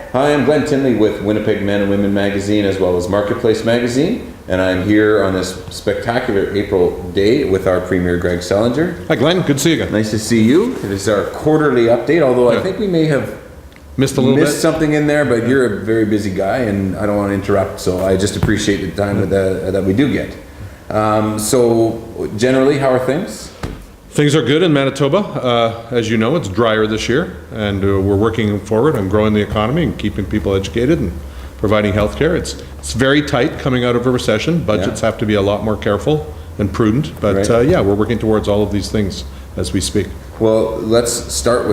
Hi, I'm Glenn Tinley with Winnipeg Men and Women Magazine as well as Marketplace Magazine, and I'm here on this spectacular April day with our Premier Greg Selinger. Hi Glenn, good to see you again. Nice to see you. It is our quarterly update, although I think we may have missed something in there, but you're a very busy guy and I don't want to interrupt, so I just appreciate the time that we do get. So generally, how are things? Things are good in Manitoba. As you know, it's drier this year, and we're working forward on growing the economy and keeping people educated and providing health care. It's very tight coming out of a recession. Budgets have to be a lot more careful and prudent, but yeah, we're working towards all of these things as we speak. Well, let's start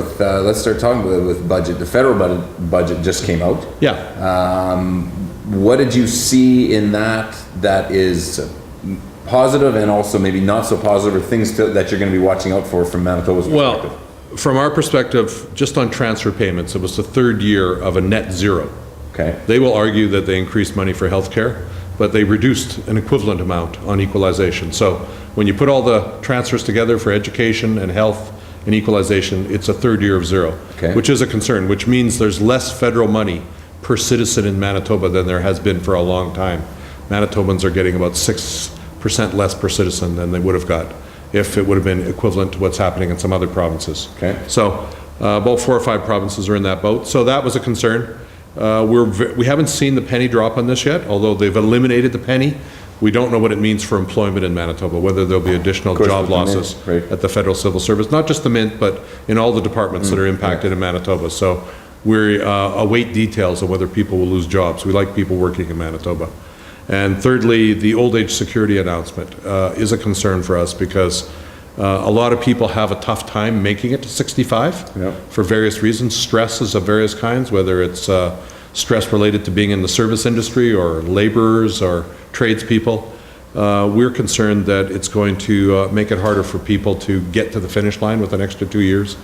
talking with budget. The federal budget just came out. Yeah. What did you see in that is positive and also maybe not so positive, or things that you're going to be watching out for from Manitoba's perspective? Well, from our perspective, just on transfer payments, it was the third year of a net zero. Okay. They will argue that they increased money for health care, but they reduced an equivalent amount on equalization. So when you put all the transfers together for education and health and equalization, it's a third year of zero, which is a concern, which means there's less federal money per citizen in Manitoba than there has been for a long time. Manitobans are getting about 6% less per citizen than they would have got if it would have been equivalent to what's happening in some other provinces. Okay. So about 4 or 5 provinces are in that boat. So that was a concern. We haven't seen the penny drop on this yet, although they've eliminated the penny. We don't know what it means for employment in Manitoba, whether there'll be additional job losses at the federal civil service, not just the Mint, but in all the departments that are impacted in Manitoba. So we await details on whether people will lose jobs. We like people working in Manitoba. And thirdly, the old age security announcement is a concern for us because a lot of people have a tough time making it to 65 for various reasons. Stresses of various kinds, whether it's stress related to being in the service industry or laborers or tradespeople. We're concerned that it's going to make it harder for people to get to the finish line with an extra 2 years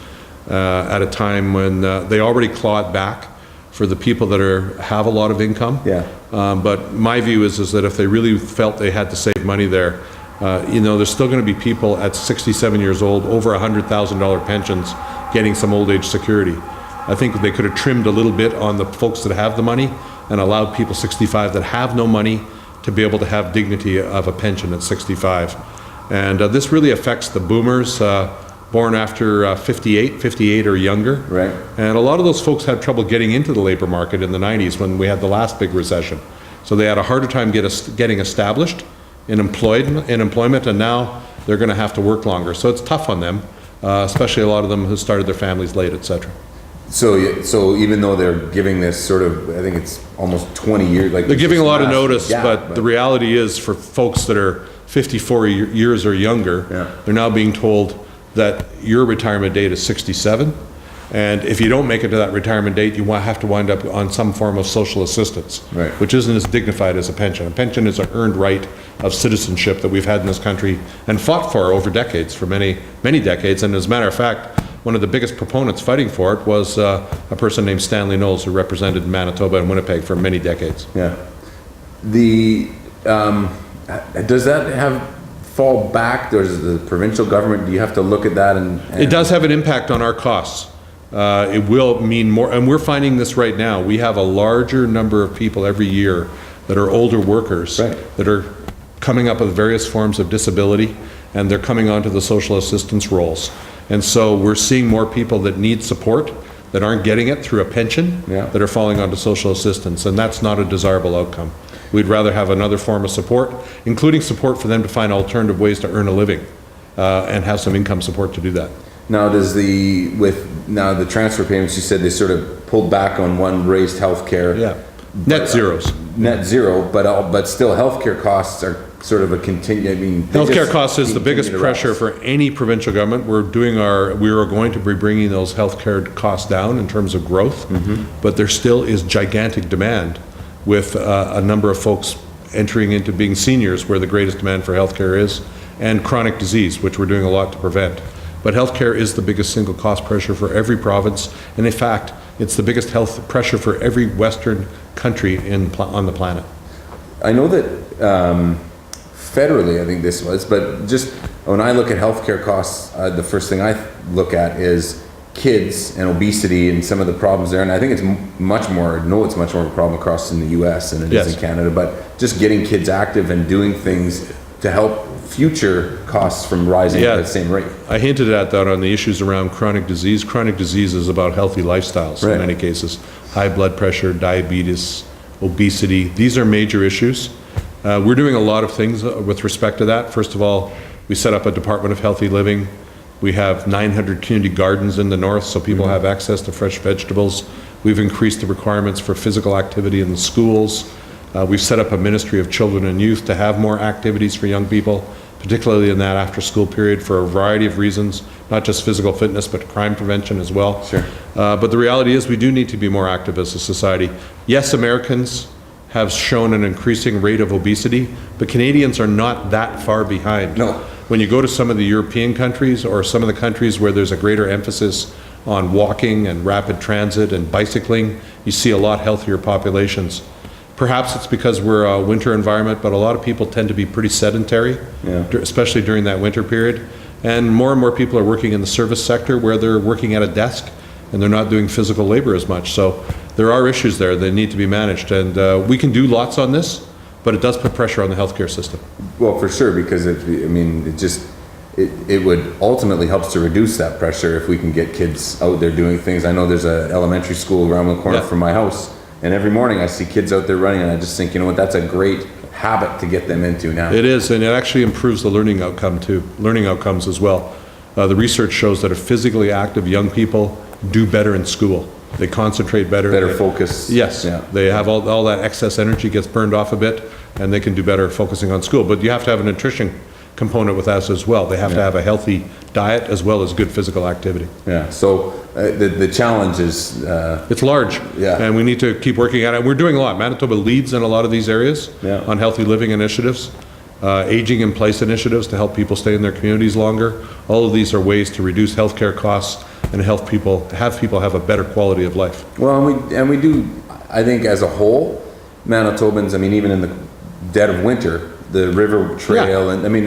at a time when they already clawed back for the people that have a lot of income. But my view is that if they really felt they had to save money there, there's still going to be people at 67 years old, over $100,000 pensions, getting some old age security. I think they could have trimmed a little bit on the folks that have the money and allowed people 65 that have no money to be able to have dignity of a pension at 65. And this really affects the boomers, born after 58 or younger. Right. And a lot of those folks had trouble getting into the labor market in the 90s when we had the last big recession. So they had a harder time getting established in employment, and now they're going to have to work longer. So it's tough on them, especially a lot of them who started their families late, etc. So even though they're giving this sort of, I think it's almost 20 years, like they're giving a lot of notice, but the reality is for folks that are 54 years or younger, they're now being told that your retirement date is 67, and if you don't make it to that retirement date, you have to wind up on some form of social assistance, which isn't as dignified as a pension. A pension is an earned right of citizenship that we've had in this country and fought for over decades, for many, many decades. And as a matter of fact, one of the biggest proponents fighting for it was a person named Stanley Knowles, who represented Manitoba and Winnipeg for many decades. Yeah. Does that fall back? Does the provincial government, do you have to look at that? And it does have an impact on our costs. It will mean more, and we're finding this right now. We have a larger number of people every year that are older workers that are coming up with various forms of disability, and they're coming onto the social assistance rolls. And so we're seeing more people that need support that aren't getting it through a pension that are falling onto social assistance, and that's not a desirable outcome. We'd rather have another form of support, including support for them to find alternative ways to earn a living and have some income support to do that. Now, the transfer payments, you said they sort of pulled back on one, raised health care. Net zeros. Net zero, but still healthcare costs are sort of a healthcare costs is the biggest pressure for any provincial government. We are going to be bringing those healthcare costs down in terms of growth, but there still is gigantic demand with a number of folks entering into being seniors, where the greatest demand for healthcare is, and chronic disease, which we're doing a lot to prevent. But healthcare is the biggest single cost pressure for every province, and in fact, it's the biggest health pressure for every Western country on the planet. I know that federally, I think this was, but just when I look at healthcare costs, the first thing I look at is kids and obesity and some of the problems there. And I think it's much more of a problem across in the US than it is in Canada, but just getting kids active and doing things to help future costs from rising at the same rate. I hinted at that on the issues around chronic disease. Chronic disease is about healthy lifestyles in many cases. High blood pressure, diabetes, obesity, these are major issues. We're doing a lot of things with respect to that. First of all, we set up a Department of Healthy Living. We have 900 community gardens in the north, so people have access to fresh vegetables. We've increased the requirements for physical activity in the schools. We've set up a Ministry of Children and Youth to have more activities for young people, particularly in that after-school period for a variety of reasons, not just physical fitness, but crime prevention as well. Sure. But the reality is we do need to be more active as a society. Yes, Americans have shown an increasing rate of obesity, but Canadians are not that far behind. No. When you go to some of the European countries or some of the countries where there's a greater emphasis on walking and rapid transit and bicycling, you see a lot healthier populations. Perhaps it's because we're a winter environment, but a lot of people tend to be pretty sedentary, especially during that winter period. And more people are working in the service sector where they're working at a desk and they're not doing physical labor as much. So there are issues there that need to be managed. And we can do lots on this, but it does put pressure on the healthcare system. Well, for sure, because it would ultimately helps to reduce that pressure if we can get kids out there doing things. I know there's an elementary school around the corner from my house, and every morning I see kids out there running, and I just think, you know what, that's a great habit to get them into now. It is, and it actually improves the learning outcomes as well. The research shows that physically active young people do better in school. They concentrate better. Focus. Yes. Yeah. They have all that excess energy gets burned off a bit, and they can do better focusing on school. But you have to have a nutrition component with us as well. They have to have a healthy diet as well as good physical activity. Yeah. So the challenge is... it's large. Yeah. And we need to keep working at it. We're doing a lot. Manitoba leads in a lot of these areas on healthy living initiatives, aging in place initiatives to help people stay in their communities longer. All of these are ways to reduce healthcare costs and have people have a better quality of life. Well, and we do, I think as a whole, Manitobans, I mean, even in the dead of winter, the river trail, and I mean,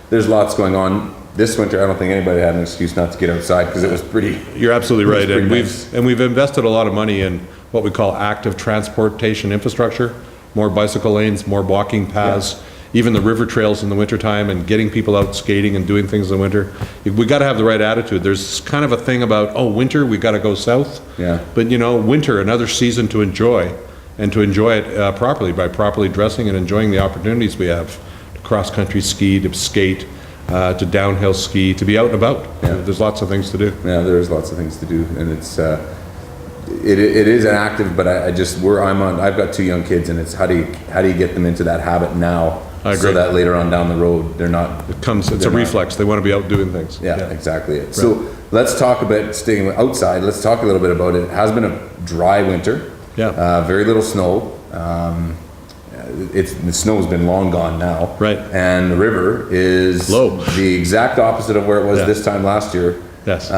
there's lots going on. This winter, I don't think anybody had an excuse not to get outside because it was pretty... You're absolutely right. And nice. we've invested a lot of money in what we call active transportation infrastructure, more bicycle lanes, more walking paths, even the river trails in the wintertime, and getting people out skating and doing things in the winter. We got to have the right attitude. There's kind of a thing about, winter, we got to go south. Yeah. But winter, another season to enjoy, and to enjoy it properly by properly dressing and enjoying the opportunities we have to cross-country ski, to skate, to downhill ski, to be out and about. Yeah. There's lots of things to do. Yeah, there's lots of things to do, and it's it is an active. But I've got 2 young kids, and it's how do you get them into that habit now, so that later on down the road they're not. It's a reflex. They want to be out doing things. Yeah. Exactly. Right. So let's talk about staying outside. Let's talk a little bit about it. It has been a dry winter. Yeah. Very little snow. The snow's been long gone now. Right. And the river is low. The exact opposite of where it was this time last year. Yes.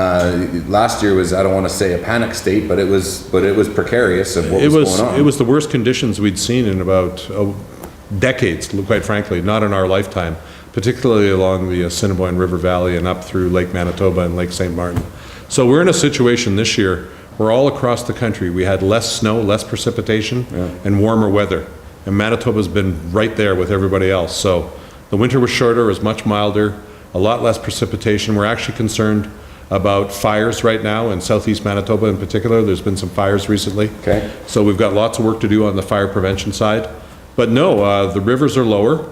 Last year was, I don't want to say a panic state, but it was precarious of what was going on. It was the worst conditions we'd seen in about decades, quite frankly, not in our lifetime, particularly along the Assiniboine River Valley and up through Lake Manitoba and Lake St. Martin. So we're in a situation this year where all across the country we had less snow, less precipitation, and warmer weather. And Manitoba's been right there with everybody else. So the winter was shorter, it was much milder, a lot less precipitation. We're actually concerned about fires right now in southeast Manitoba in particular. There's been some fires recently. Okay. So we've got lots of work to do on the fire prevention side. But no, the rivers are lower,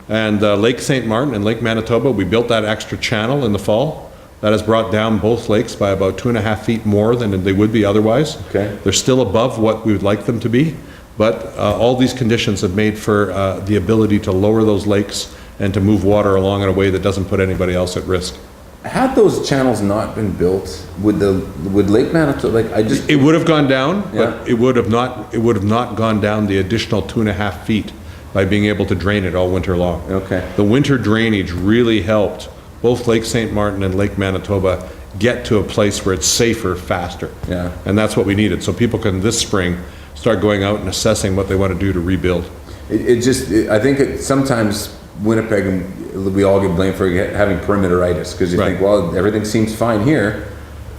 and Lake St. Martin and Lake Manitoba, we built that extra channel in the fall. That has brought down both lakes by about 2.5 feet more than they would be otherwise. Okay. They're still above what we would like them to be, but all these conditions have made for the ability to lower those lakes and to move water along in a way that doesn't put anybody else at risk. Had those channels not been built, would Lake Manitoba, it would have gone down, but it would have not gone down the additional 2.5 feet by being able to drain it all winter long. Okay. The winter drainage really helped both Lake St. Martin and Lake Manitoba get to a place where it's safer, faster. Yeah. And that's what we needed. So people can this spring start going out and assessing what they want to do to rebuild. I think sometimes Winnipeg, we all get blamed for having perimeteritis, because you think, well, everything seems fine here.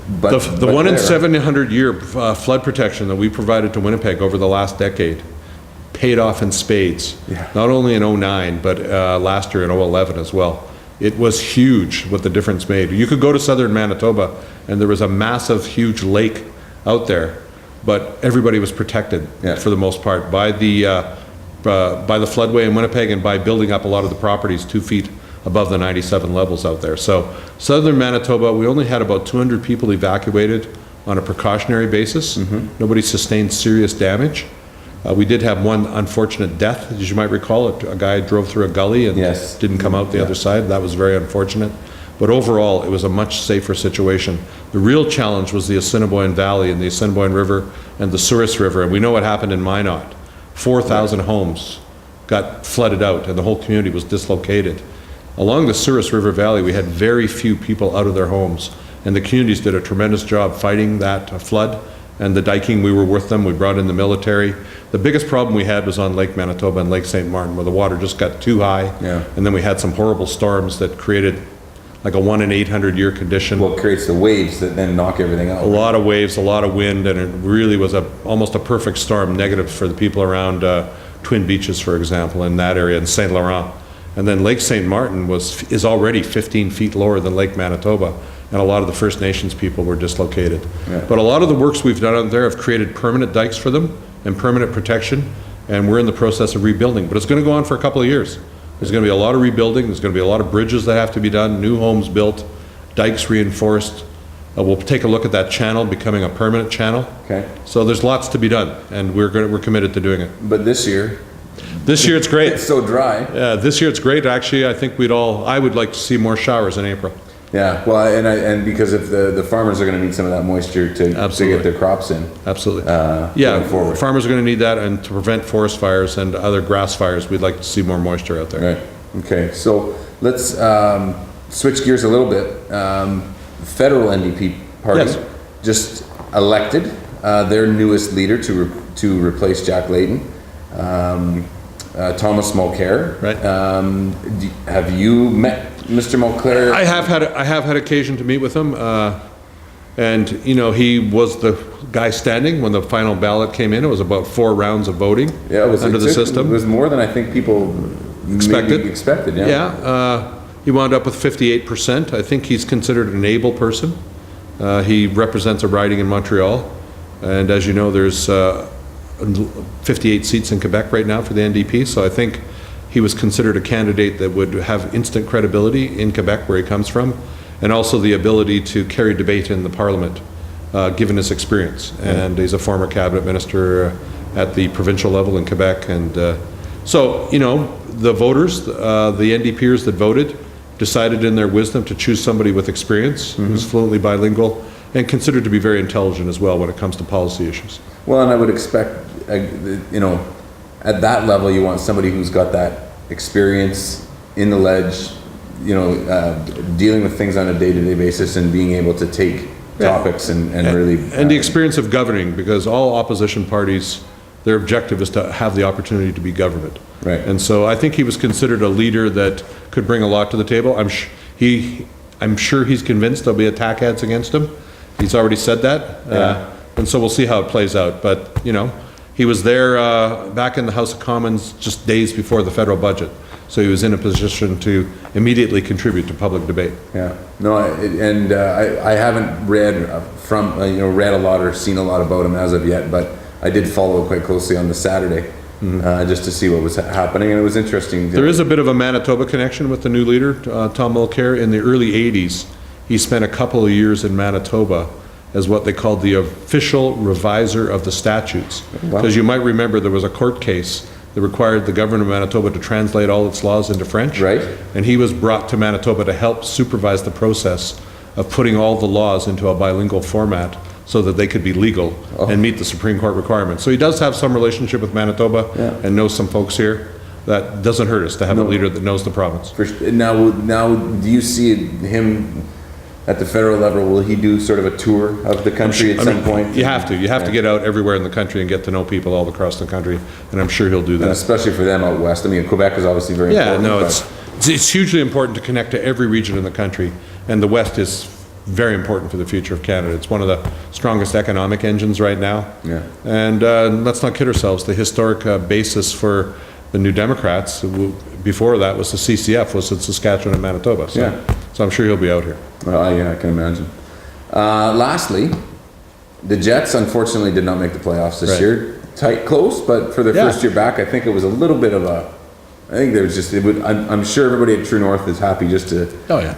But The one in there- 700-year flood protection that we provided to Winnipeg over the last decade paid off in spades. Yeah. Not only in '09, but last year in '11 as well. It was huge what the difference made. You could go to southern Manitoba and there was a massive, huge lake out there, but everybody was protected Yeah. for the most part by the floodway in Winnipeg and by building up a lot of the properties 2 feet above the 97 levels out there. So southern Manitoba, we only had about 200 people evacuated on a precautionary basis. Nobody sustained serious damage. We did have one unfortunate death, as you might recall. A guy drove through a gully and Yes. didn't come out the other side. That was very unfortunate. But overall, it was a much safer situation. The real challenge was the Assiniboine Valley and the Assiniboine River and the Souris River. And we know what happened in Minot. 4,000 homes got flooded out and the whole community was dislocated. Along the Souris River Valley, we had very few people out of their homes. And the communities did a tremendous job fighting that flood. And the diking, we were with them. We brought in the military. The biggest problem we had was on Lake Manitoba and Lake St. Martin, where the water just got too high. Yeah. And then we had some horrible storms that created like a 1 in 800 year condition. Well, it creates the waves that then knock everything out. A lot of waves, a lot of wind, and it really was almost a perfect storm, negative for the people around Twin Beaches, for example, in that area, in St. Laurent. And then Lake St. Martin is already 15 feet lower than Lake Manitoba, and a lot of the First Nations people were dislocated. Yeah. But a lot of the works we've done out there have created permanent dikes for them and permanent protection, and we're in the process of rebuilding. But it's going to go on for a couple of years. There's going to be a lot of rebuilding, there's going to be a lot of bridges that have to be done, new homes built, dikes reinforced. We'll take a look at that channel becoming a permanent channel. Okay. So there's lots to be done, and we're committed to doing it. But this year, This year it's great. it's so dry. This year it's great. Actually, I think I would like to see more showers in April. Yeah, well, and because if the farmers are going to need some of that moisture to Absolutely. get their crops in. Absolutely. Going forward. Farmers are going to need that, and to prevent forest fires and other grass fires, we'd like to see more moisture out there. Right. Okay. So let's switch gears a little bit. Federal NDP party Yes. just elected their newest leader to replace Jack Layton, Thomas Mulcair. Right. Have you met Mr. Mulcair? I have had occasion to meet with him, and he was the guy standing when the final ballot came in. It was about 4 rounds of voting Yeah, under the system. It was more than I think people Expected. maybe expected. Yeah. Yeah, he wound up with 58%. I think he's considered an able person. He represents a riding in Montreal, and as you know, there's 58 seats in Quebec right now for the NDP, so I think he was considered a candidate that would have instant credibility in Quebec, where he comes from, and also the ability to carry debate in the Parliament, given his experience. And he's a former cabinet minister at the provincial level in Quebec, and so, the voters, the NDPers that voted, decided in their wisdom to choose somebody with experience, who's fluently bilingual, and considered to be very intelligent as well when it comes to policy issues. Well, and I would expect, at that level, you want somebody who's got that experience in the ledge, dealing with things on a day-to-day basis and being able to take topics and really... And the experience of governing, because all opposition parties, their objective is to have the opportunity to be government. Right. And so I think he was considered a leader that could bring a lot to the table. I'm sure he's convinced there'll be attack ads against him. He's already said that. Yeah. And so we'll see how it plays out. But, he was there back in the House of Commons just days before the federal budget. So he was in a position to immediately contribute to public debate. Yeah. No, I haven't read read a lot or seen a lot about him as of yet, but I did follow quite closely on the Saturday just to see what was happening, and it was interesting. There is a bit of a Manitoba connection with the new leader, Tom Mulcair. In the early 80s, he spent a couple of years in Manitoba as what they called the official reviser of the statutes. Wow. Because you might remember there was a court case that required the government of Manitoba to translate all its laws into French. Right. And he was brought to Manitoba to help supervise the process of putting all the laws into a bilingual format so that they could be legal and meet the Supreme Court requirements. So he does have some relationship with Manitoba and knows some folks here. That doesn't hurt us to have a leader that knows the province. Now, do you see him at the federal level? Will he do sort of a tour of the country at some point? You have to. You have to get out everywhere in the country and get to know people all across the country, and I'm sure he'll do And that. especially for them out west. I mean, Quebec is obviously very Yeah, important. no, but- it's hugely important to connect to every region in the country, and the West is very important for the future of Canada. It's one of the strongest economic engines right now. Yeah. And let's not kid ourselves, the historic basis for the New Democrats, before that was the CCF, was in Saskatchewan and Manitoba. So, Yeah. so I'm sure he'll be out here. Well, yeah, I can imagine. Lastly, the Jets unfortunately did not make the playoffs this Right. year. Tight, close, but for their Yeah. first year back, I think it was a little bit of a. I think there was just. I'm sure everybody at True North is happy just to Oh, yeah.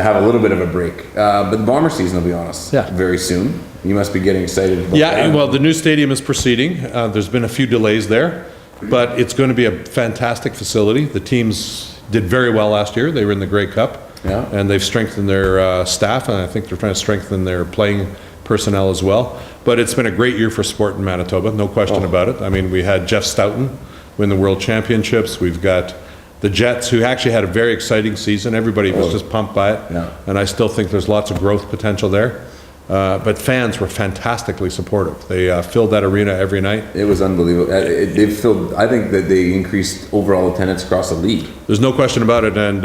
have a little bit of a break. But the Bomber season will be on us Yeah. very soon. You must be getting excited about Yeah, that. well, the new stadium is proceeding. There's been a few delays there, but it's going to be a fantastic facility. The teams did very well last year. They were in the Grey Cup. Yeah. And they've strengthened their staff, and I think they're trying to strengthen their playing personnel as well. But it's been a great year for sport in Manitoba, no question about it. I mean, we had Jeff Stoughton win the World Championships. We've got the Jets, who actually had a very exciting season. Everybody was just pumped by it. Yeah. And I still think there's lots of growth potential there. But fans were fantastically supportive. They filled that arena every night. It was unbelievable. They've filled. I think that they increased overall attendance across the league. There's no question about it. And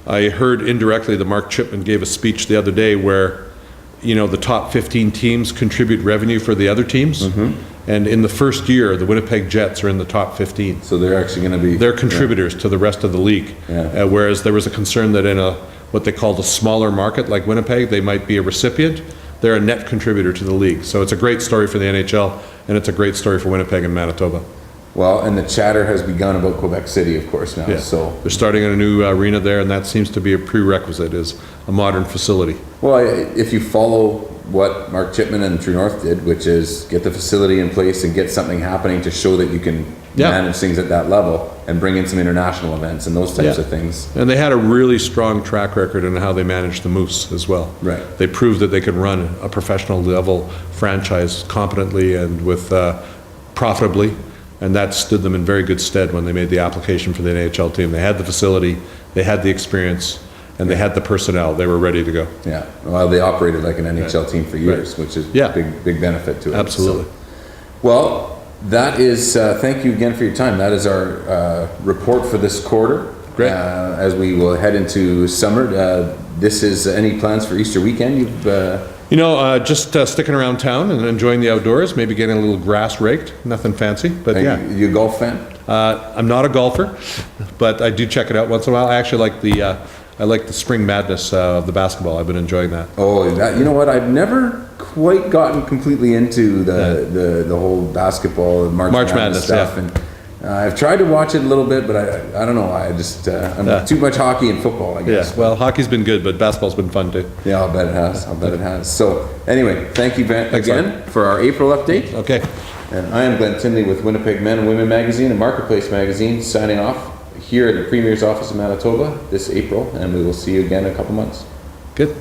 I heard indirectly that Mark Chipman gave a speech the other day where, you know, the top 15 teams contribute revenue for the other teams. And in the first year, the Winnipeg Jets are in the top 15. So they're actually going to be. They're contributors to the rest of the league. Yeah. Whereas there was a concern that in what they called a smaller market like Winnipeg, they might be a recipient. They're a net contributor to the league. So it's a great story for the NHL, and it's a great story for Winnipeg and Manitoba. Well, and the chatter has begun about Quebec City, of course, now. Yeah. So, They're starting a new arena there, and that seems to be a prerequisite, is a modern facility. well, if you follow what Mark Chipman and True North did, which is get the facility in place and get something happening to show that you can Yeah. manage things at that level and bring in some international events and those types Yeah. of things. And they had a really strong track record in how they managed the Moose as well. Right. They proved that they could run a professional level franchise competently and with profitably, and that stood them in very good stead when they made the application for the NHL team. They had the facility, they had the experience, and they had the personnel. They were ready to go. Yeah. Well, they operated like an NHL team for years, which is Yeah. big benefit to it. Absolutely. So, well, that is, thank you again for your time. That is our report for this quarter. Great. As we will head into summer, this is any plans for Easter weekend? You know, just sticking around town and enjoying the outdoors, maybe getting a little grass raked, nothing fancy, but yeah. You a golf fan? I'm not a golfer, but I do check it out once in a while. I actually like the spring madness of the basketball. I've been enjoying that. Oh, you know what? I've never quite gotten completely into the whole basketball and March Madness stuff, yeah. and I've tried to watch it a little bit, but I don't know. I just I'm too much hockey and football, I guess. Yeah, well, hockey's been good, but basketball's been fun too. Yeah, I'll bet it has. It has. So anyway, thank you again for our April update. Okay. And I am Glenn Tinley with Winnipeg Men and Women Magazine and Marketplace Magazine, signing off here at the Premier's office in Manitoba this April, and we will see you again in a couple months. Good.